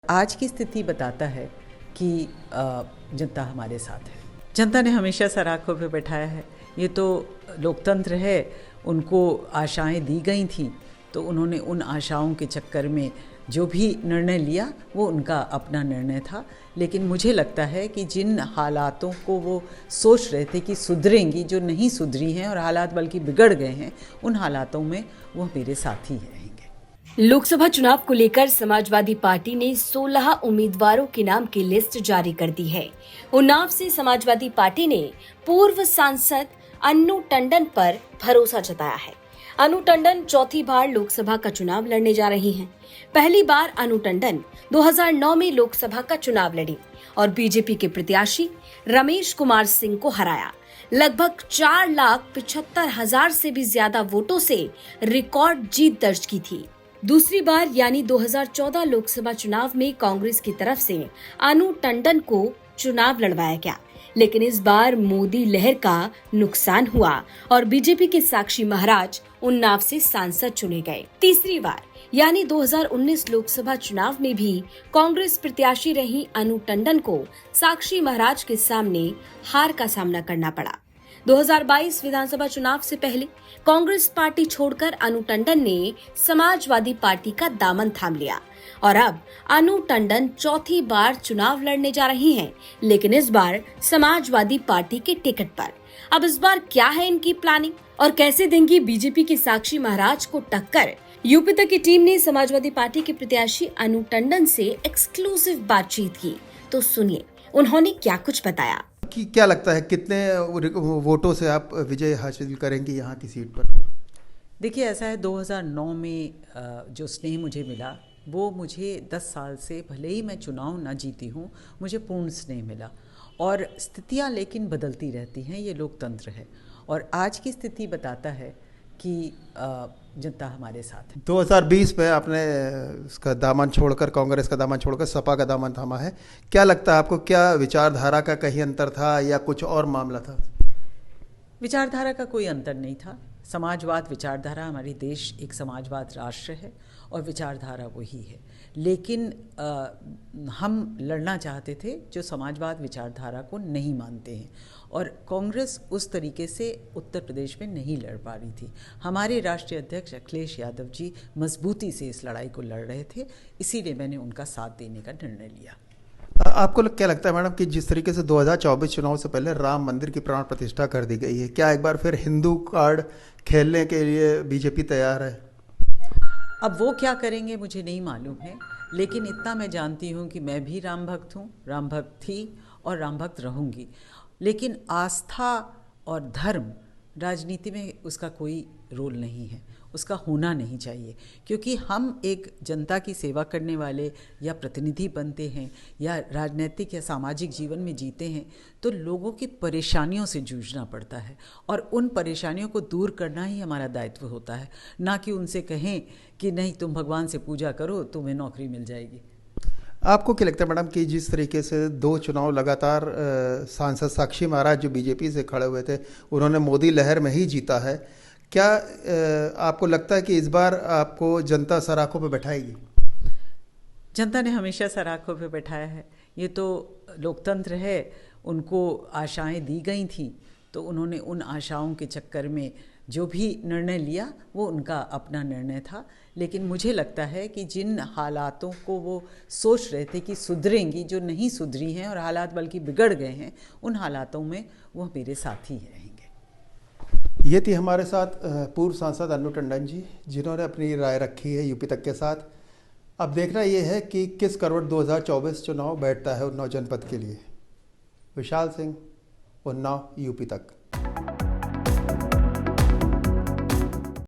आज की स्थिति बताता है कि जनता हमारे साथ है। जनता ने हमेशा सर आँखों पे बैठाया है। ये तो लोकतंत्र है। उनको आशाएं दी गई थी तो उन्होंने उन आशाओं के चक्कर में जो भी निर्णय लिया वो उनका अपना निर्णय था। लेकिन मुझे लगता है कि जिन हालातों को वो सोच रहे थे कि सुधरेंगी, जो नहीं सुधरी हैं और हालात बल्कि बिगड़ गए हैं, उन हालातों में वो मेरे साथी रहेंगे। लोकसभा चुनाव को लेकर समाजवादी पार्टी ने 16 उम्मीदवारों के नाम की लिस्ट जारी कर दी है। उन्नाव से समाजवादी पार्टी ने पूर्व सांसद अन्नू टंडन पर भरोसा जताया है। अन्नू टंडन चौथी बार लोकसभा का चुनाव लड़ने जा रही हैं। पहली बार अन्नू टंडन 2009 में लोकसभा का चुनाव लड़ी और बीजेपी के प्रत्याशी रमेश कुमार सिंह को हराया। लगभग 4,75,000 से भी ज्यादा वोटों से रिकॉर्ड जीत दर्ज की थी। दूसरी बार यानी 2014 लोकसभा चुनाव में कांग्रेस की तरफ से अन्नू टंडन को चुनाव लड़वाया गया, लेकिन इस बार मोदी लहर का नुकसान हुआ और बीजेपी के साक्षी महाराज उन्नाव से सांसद चुने गए। तीसरी बार यानी 2019 लोकसभा चुनाव में भी कांग्रेस प्रत्याशी रही अन्नू टंडन को साक्षी महाराज के सामने हार का सामना करना पड़ा। 2022 विधानसभा चुनाव से पहले कांग्रेस पार्टी छोड़कर अन्नू टंडन ने समाजवादी पार्टी का दामन थाम लिया और अब अन्नू टंडन चौथी बार चुनाव लड़ने जा रही हैं, लेकिन इस बार समाजवादी पार्टी के टिकट पर। अब इस बार क्या है इनकी प्लानिंग और कैसे देंगी बीजेपी के साक्षी महाराज को टक्कर? यूपी तक की टीम ने समाजवादी पार्टी के प्रत्याशी अन्नू टंडन से एक्सक्लूसिव बातचीत की, तो सुनिए उन्होंने क्या कुछ बताया। कि क्या लगता है कितने वोटों से आप विजय हासिल करेंगी यहाँ की सीट पर? देखिए, ऐसा है, 2009 में जो स्नेह मुझे मिला वो मुझे 10 साल से, भले ही मैं चुनाव ना जीती हूँ, मुझे पूर्ण स्नेह मिला। और स्थितियाँ लेकिन बदलती रहती हैं, ये लोकतंत्र है। और आज की स्थिति बताता है कि जनता हमारे साथ है। 2020 में आपने उसका दामन छोड़कर, कांग्रेस का दामन छोड़कर सपा का दामन थामा है। क्या लगता है आपको, क्या विचारधारा का कहीं अंतर था या कुछ और मामला था? विचारधारा का कोई अंतर नहीं था। समाजवाद विचारधारा, हमारी देश एक समाजवाद राष्ट्र है और विचारधारा वही है। लेकिन हम लड़ना चाहते थे जो समाजवाद विचारधारा को नहीं मानते हैं, और कांग्रेस उस तरीके से उत्तर प्रदेश में नहीं लड़ पा रही थी। हमारे राष्ट्रीय अध्यक्ष अखिलेश यादव जी मजबूती से इस लड़ाई को लड़ रहे थे, इसीलिए मैंने उनका साथ देने का निर्णय लिया। आपको क्या लगता है मैडम कि जिस तरीके से 2024 चुनाव से पहले राम मंदिर की प्राण प्रतिष्ठा कर दी गई है, क्या एक बार फिर हिंदू कार्ड खेलने के लिए बीजेपी तैयार है? अब वो क्या करेंगे मुझे नहीं मालूम है, लेकिन इतना मैं जानती हूँ कि मैं भी राम भक्त हूँ, राम भक्त थी और राम भक्त रहूँगी। लेकिन आस्था और धर्म राजनीति में उसका कोई रोल नहीं है, उसका होना नहीं चाहिए, क्योंकि हम एक जनता की सेवा करने वाले या प्रतिनिधि बनते हैं या राजनीतिक या सामाजिक जीवन में जीते हैं, तो लोगों की परेशानियों से जूझना पड़ता है और उन परेशानियों को दूर करना ही हमारा दायित्व होता है, ना कि उनसे कहें कि नहीं तुम भगवान से पूजा करो तुम्हें नौकरी मिल जाएगी। आपको क्या लगता है मैडम कि जिस तरीके से 2 चुनाव लगातार सांसद साक्षी महाराज जो बीजेपी से खड़े हुए थे, उन्होंने मोदी लहर में ही जीता है, क्या आपको लगता है कि इस बार आपको जनता सर आँखों पे बैठाएगी? जनता ने हमेशा सर आँखों पे बैठाया है। ये तो लोकतंत्र है। उनको आशाएं दी गई थी तो उन्होंने उन आशाओं के चक्कर में जो भी निर्णय लिया वो उनका अपना निर्णय था। लेकिन मुझे लगता है कि जिन हालातों को वो सोच रहे थे कि सुधरेंगी, जो नहीं सुधरी हैं और हालात बल्कि बिगड़ गए हैं, उन हालातों में वो मेरे साथी रहेंगे। ये थी हमारे साथ पूर्व सांसद अन्नू टंडन जी, जिन्होंने अपनी राय रखी है यूपी तक के साथ। अब देखना ये है कि किस करवट 2024 चुनाव बैठता है उन्नाव जनपद के लिए। विशाल सिंह, उन्नाव, यूपी तक।